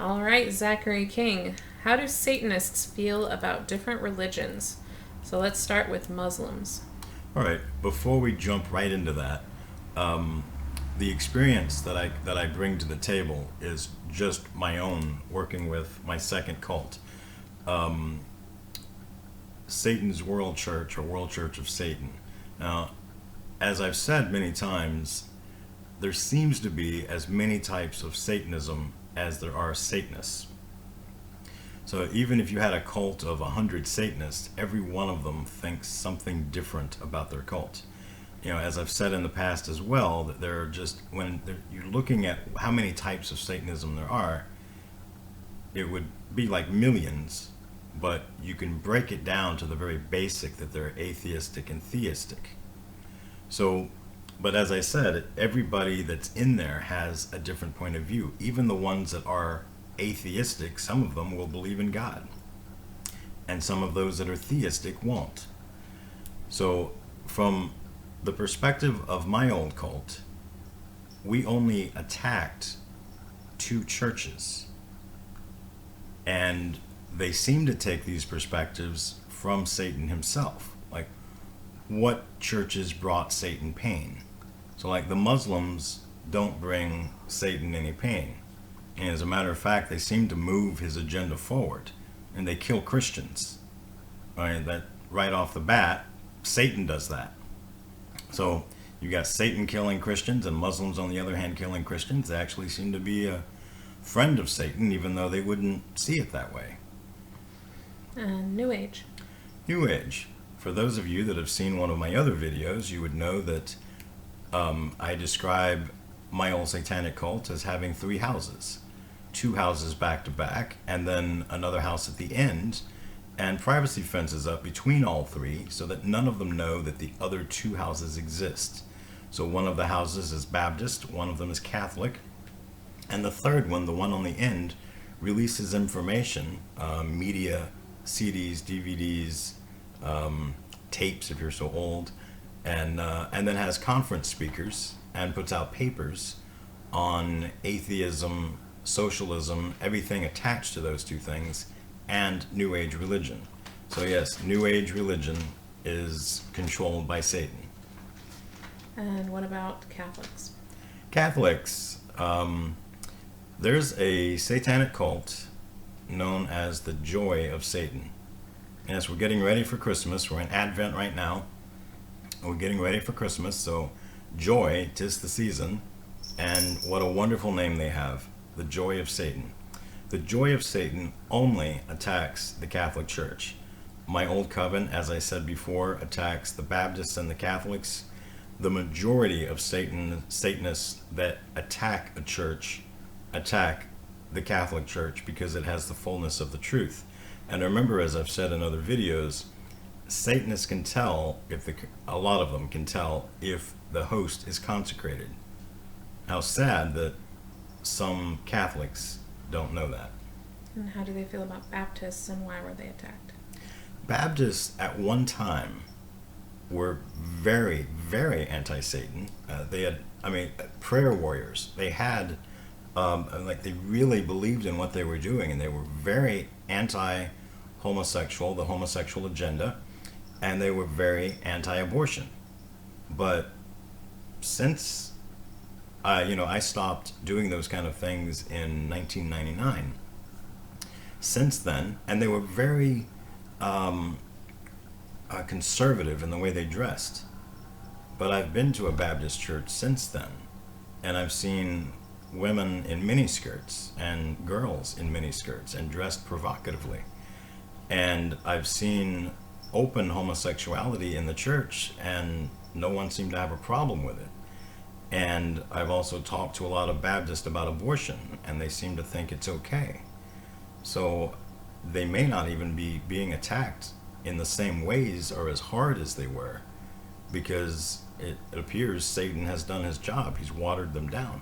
All right, Zachary King. How do Satanists feel about different religions? So let's start with Muslims. All right. Before we jump right into that, the experience that I bring to the table is just my own, working with my second cult, Satan's World Church, or World Church of Satan. Now, as I've said many times, there seems to be as many types of Satanism as there are Satanists. So even if you had a cult of 100 Satanists, every one of them thinks something different about their cult. As I've said in the past as well, that there are just, you're looking at how many types of Satanism there are, it would be like millions, but you can break it down to the very basic that they're atheistic and theistic. So, but as I said, everybody that's in there has a different point of view. Even the ones that are atheistic, some of them will believe in God, and some of those that are theistic won't. So from the perspective of my old cult, we only attacked 2 churches, and they seem to take these perspectives from Satan himself. Like, what churches brought Satan pain? So like the Muslims don't bring Satan any pain. And as a matter of fact, they seem to move his agenda forward, and they kill Christians. Right? That right off the bat, Satan does that. So you got Satan killing Christians, and Muslims on the other hand killing Christians. They actually seem to be a friend of Satan, even though they wouldn't see it that way. New Age. New Age. For those of you that have seen one of my other videos, you would know that I describe my old satanic cult as having 3 houses. 2 houses back to back, and then another house at the end, and privacy fences up between all 3 so that none of them know that the other 2 houses exist. So one of the houses is Baptist, one of them is Catholic, and the third one, the one on the end, releases information, media, CDs, DVDs, tapes if you're so old, and then has conference speakers and puts out papers on atheism, socialism, everything attached to those 2 things, and New Age religion. So yes, New Age religion is controlled by Satan. And what about Catholics? Catholics, there's a satanic cult known as the Joy of Satan. Yes, we're getting ready for Christmas. We're in Advent right now. We're getting ready for Christmas, so joy, 'tis the season, and what a wonderful name they have, the Joy of Satan. The Joy of Satan only attacks the Catholic Church. My old coven, as I said before, attacks the Baptists and the Catholics. The majority of Satanists that attack a church attack the Catholic Church because it has the fullness of the truth. And remember, as I've said in other videos, Satanists can tell a lot of them can tell if the host is consecrated. How sad that some Catholics don't know that. And how do they feel about Baptists, and why were they attacked? Baptists at one time were very, very anti-Satan. They had, prayer warriors. They had, they really believed in what they were doing, and they were very anti-homosexual, the homosexual agenda, and they were very anti-abortion. But since I stopped doing those kind of things in 1999, since then, and they were very conservative in the way they dressed. But I've been to a Baptist church since then, and I've seen women in miniskirts and girls in miniskirts and dressed provocatively. And I've seen open homosexuality in the church, and no one seemed to have a problem with it. And I've also talked to a lot of Baptists about abortion, and they seem to think it's okay. So they may not even be being attacked in the same ways or as hard as they were, because it appears Satan has done his job. He's watered them down.